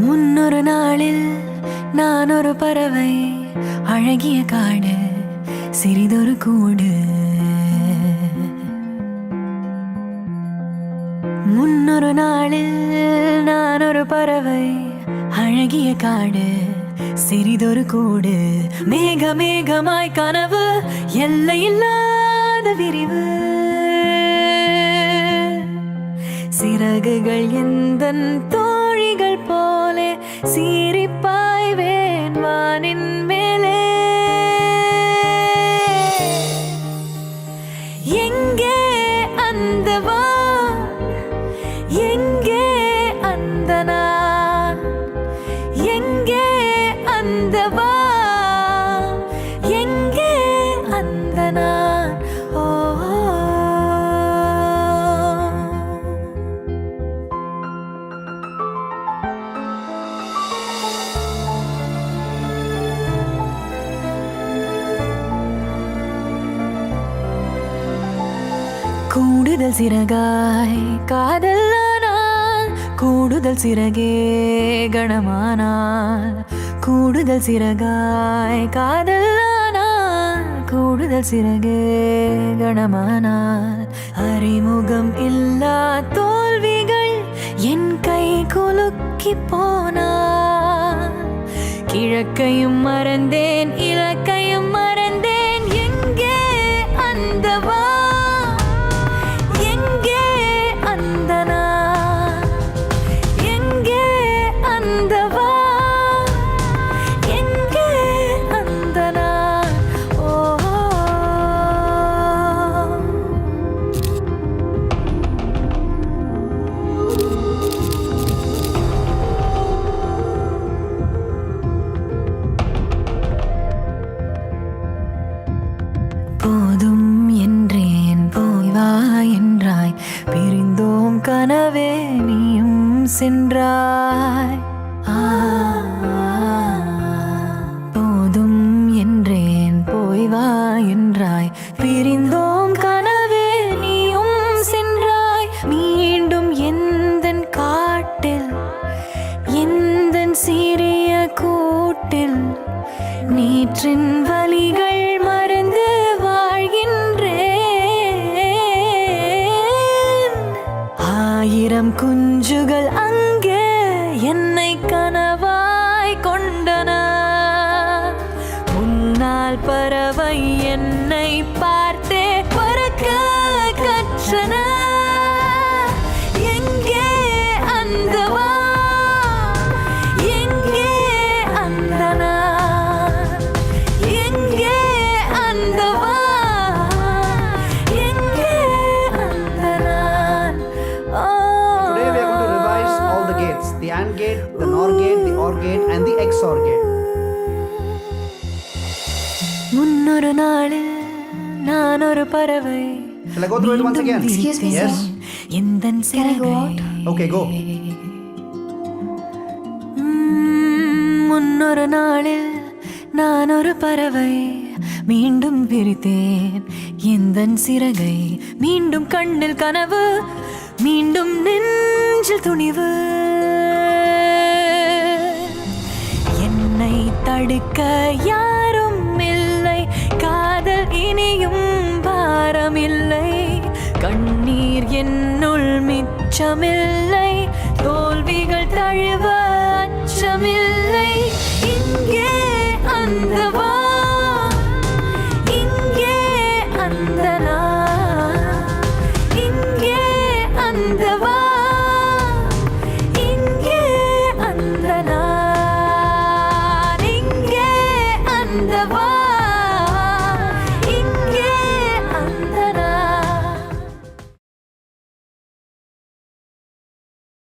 முன்னொரு நாளில் நான் ஒரு பறவை, அழகிய காடு, சிறிதொரு கூடு. முன்னொரு நாளில் நான் ஒரு பறவை, அழகிய காடு, சிறிதொரு கூடு. மேக மேகமாய் கனவு, எல்லையில்லாத விரிவு. சிறகுகள் எந்தன் தோழிகள் போலே சீரிப்பாய்வேன் வானின் மேலே. எங்கே அந்த வான், எங்கே அந்த நான், எங்கே அந்த வான், எங்கே அந்த நான். ஓ கூடுதல் சிறகாய் காதலானால், கூடுதல் சிறகே கணமானால். கூடுதல் சிறகாய் காதலானால், கூடுதல் சிறகே கணமானால். அறிமுகம் இல்லா தோல்விகள் என் கை குலுக்கி போனால். கிழக்கையும் மறந்தேன், இலக்கையும் மறந்தேன். எங்கே அந்த வா, எங்கே அந்த நான், எங்கே அந்த வா, எங்கே அந்த நான். ஓ போதும் என்றேன், போய் வா என்றாய். பிரிந்தோம் கனவே, நீயும் சென்றாய். போதும் என்றேன், போய் வா என்றாய். பிரிந்தோம் கனவே, நீயும் சென்றாய். மீண்டும் எந்தன் காட்டில், எந்தன் சிறிய கூட்டில், நீற்றின் வலிகள் மறந்து வாழ்கின்றேன். ஆயிரம் குஞ்சுகள் அங்கே என்னை கனவாய் கொண்டன. முன்னால் பறவை என்னை பார்த்தே பறக்க கற்றன. எங்கே அந்த வா, எங்கே அந்த நான், எங்கே அந்த வா, எங்கே அந்த நான். Today we are going to revise all the gates, the AND gate, the NOR gate, the OR gate and the XOR gate. முன்னொரு நாளில் நான் ஒரு பறவை. Shall I go through it once again? Excuse me, Yes. sir. எந்தன் Can I go out? Okay, go. முன்னொரு நாளில் நான் ஒரு பறவை, மீண்டும் பிரித்தேன் எந்தன் சிறகை. மீண்டும் கண்ணில் கனவு, மீண்டும் நெஞ்சில் துணிவு. என்னை தடுக்க யாரும் இல்லை, காதல் இனியும் பாரமில்லை. கண்ணீர் என்னுள் மிச்சமில்லை.